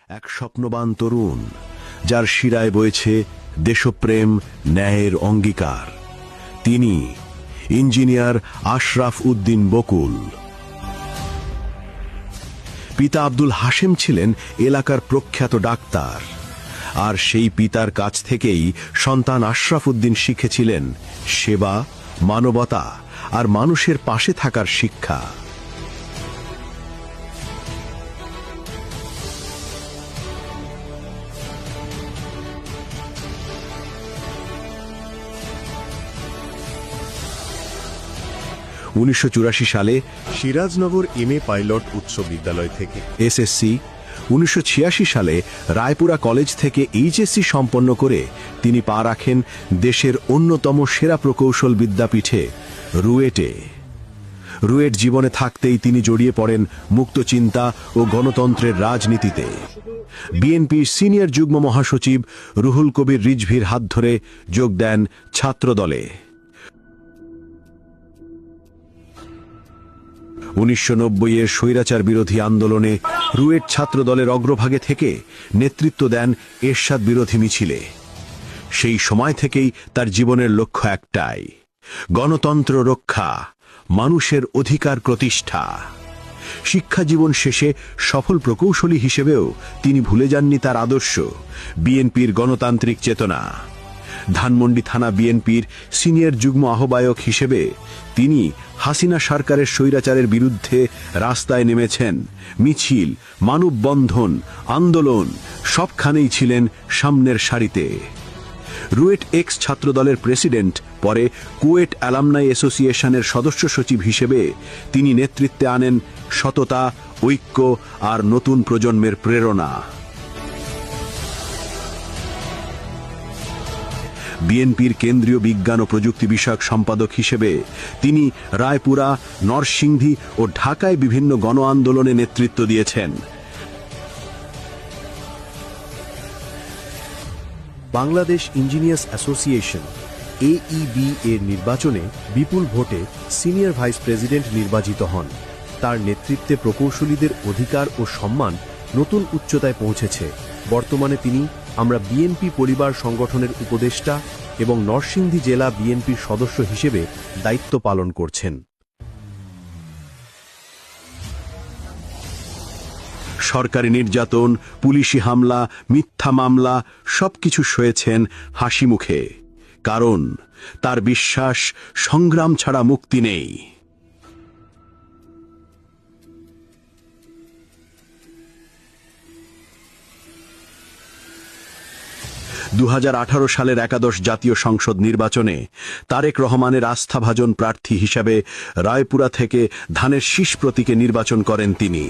এক স্বপ্নবান তরুণ, যার শিরায় বইছে দেশপ্রেম, ন্যায়ের অঙ্গীকার। তিনি ইঞ্জিনিয়ার আশরাফ উদ্দিন বকুল। পিতা আব্দুল হাশেম ছিলেন এলাকার প্রখ্যাত ডাক্তার, আর সেই পিতার কাছ থেকেই সন্তান আশরাফ উদ্দিন শিখেছিলেন সেবা, মানবতা আর মানুষের পাশে থাকার শিক্ষা। সালে সিরাজনগর এমএ পাইলট উচ্চ বিদ্যালয় থেকে এসএসসি, 1986 সালে রায়পুরা কলেজ থেকে এইচএসসি সম্পন্ন করে তিনি পা রাখেন দেশের অন্যতম সেরা প্রকৌশল বিদ্যাপীঠে রুয়েটে। রুয়েট জীবনে থাকতেই তিনি জড়িয়ে পড়েন মুক্তচিন্তা ও গণতন্ত্রের রাজনীতিতে। বিএনপির সিনিয়র যুগ্ম মহাসচিব রুহুল কবির রিজভীর হাত ধরে যোগ দেন ছাত্রদলে। 1990-এর স্বৈরাচার বিরোধী আন্দোলনে রুয়েট ছাত্রদলের অগ্রভাগে থেকে নেতৃত্ব দেন এরশাদ বিরোধী মিছিলে। সেই সময় থেকেই তার জীবনের লক্ষ্য একটাই: গণতন্ত্র রক্ষা, মানুষের অধিকার প্রতিষ্ঠা। শিক্ষা জীবন শেষে সফল প্রকৌশলী হিসেবেও তিনি ভুলে যাননি তার আদর্শ, বিএনপির গণতান্ত্রিক চেতনা। ধানমন্ডি থানা বিএনপির সিনিয়র যুগ্ম আহ্বায়ক হিসেবে তিনি হাসিনা সরকারের স্বৈরাচারের বিরুদ্ধে রাস্তায় নেমেছেন। মিছিল, মানববন্ধন, আন্দোলন সবখানেই ছিলেন সামনের সারিতে। রুয়েট এক্স ছাত্রদলের প্রেসিডেন্ট, পরে কুয়েট অ্যালামনাই অ্যাসোসিয়েশনের সদস্য সচিব হিসেবে তিনি নেতৃত্বে আনেন সততা, ঐক্য আর নতুন প্রজন্মের প্রেরণা। বিএনপির কেন্দ্রীয় বিজ্ঞান ও প্রযুক্তি বিষয়ক সম্পাদক হিসেবে তিনি রায়পুরা, নরসিংদী ও ঢাকায় বিভিন্ন গণ আন্দোলনে নেতৃত্ব দিয়েছেন। বাংলাদেশ ইঞ্জিনিয়ার্স অ্যাসোসিয়েশন AEB এর নির্বাচনে বিপুল ভোটে সিনিয়র ভাইস প্রেসিডেন্ট নির্বাচিত হন। তার নেতৃত্বে প্রকৌশলীদের অধিকার ও সম্মান নতুন উচ্চতায় পৌঁছেছে। বর্তমানে তিনি আমরা বিএনপি পরিবার সংগঠনের উপদেষ্টা এবং নরসিংদী জেলা বিএনপির সদস্য হিসেবে দায়িত্ব পালন করছেন। সরকারি নির্যাতন, পুলিশি হামলা, মিথ্যা মামলা সবকিছু সয়েছেন হাসি মুখে, কারণ তার বিশ্বাস সংগ্রাম ছাড়া মুক্তি নেই। 2018 সালের একাদশ জাতীয় সংসদ নির্বাচনে তারেক রহমানের আস্থাভাজন প্রার্থী হিসাবে রায়পুরা থেকে ধানের শীষ প্রতীকে নির্বাচন করেন তিনি।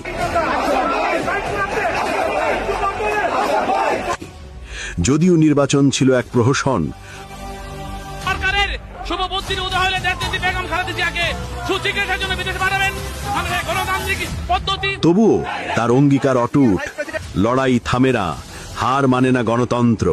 যদিও নির্বাচন ছিল এক প্রহসন, তবুও তার অঙ্গীকার অটুট। লড়াই থামে না, হার মানে না গণতন্ত্র।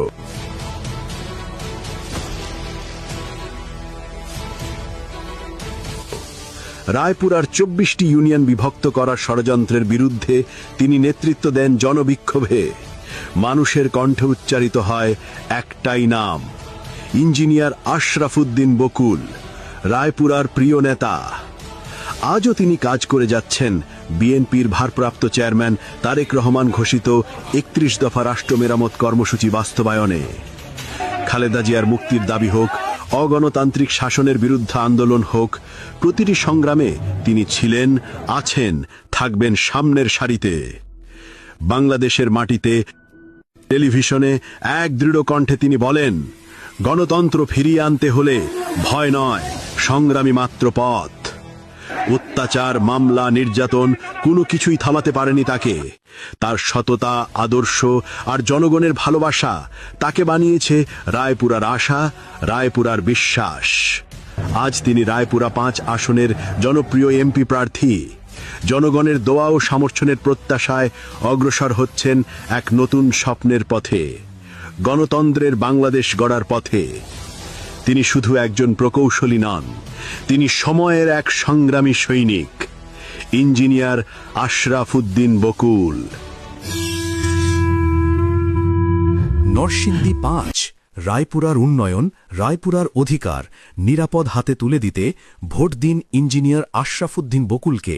রায়পুরার 24টি ইউনিয়ন বিভক্ত করার ষড়যন্ত্রের বিরুদ্ধে তিনি নেতৃত্ব দেন জনবিক্ষোভে। মানুষের কণ্ঠে উচ্চারিত হয় একটাই নাম: ইঞ্জিনিয়ার আশরাফ উদ্দিন বকুল, রায়পুরার প্রিয় নেতা। আজও তিনি কাজ করে যাচ্ছেন বিএনপির ভারপ্রাপ্ত চেয়ারম্যান তারেক রহমান ঘোষিত 31 দফা রাষ্ট্র মেরামত কর্মসূচি বাস্তবায়নে। খালেদা জিয়ার মুক্তির দাবি হোক, অগণতান্ত্রিক শাসনের বিরুদ্ধে আন্দোলন হোক, প্রতিটি সংগ্রামে তিনি ছিলেন, আছেন, থাকবেন সামনের সারিতে। বাংলাদেশের মাটিতে, টেলিভিশনে এক দৃঢ় কণ্ঠে তিনি বলেন, গণতন্ত্র ফিরিয়ে আনতে হলে ভয় নয়, সংগ্রামী মাত্র পথ। অত্যাচার, মামলা, নির্যাতন কোনো কিছুই থামাতে পারেনি তাকে। তার সততা, আদর্শ আর জনগণের ভালোবাসা তাকে বানিয়েছে রায়পুরার আশা, রায়পুরার বিশ্বাস। আজ তিনি রায়পুরা 5 আসনের জনপ্রিয় এমপি প্রার্থী। জনগণের দোয়া ও সমর্থনের প্রত্যাশায় অগ্রসর হচ্ছেন এক নতুন স্বপ্নের পথে, গণতন্ত্রের বাংলাদেশ গড়ার পথে। তিনি শুধু একজন প্রকৌশলী নন, তিনি সময়ের এক সংগ্রামী সৈনিক, ইঞ্জিনিয়ার আশরাফ উদ্দিন বকুল। নরসিংদী ৫ রায়পুরার উন্নয়ন, রায়পুরার অধিকার নিরাপদ হাতে তুলে দিতে ভোট দিন ইঞ্জিনিয়ার আশরাফুদ্দিন বকুলকে।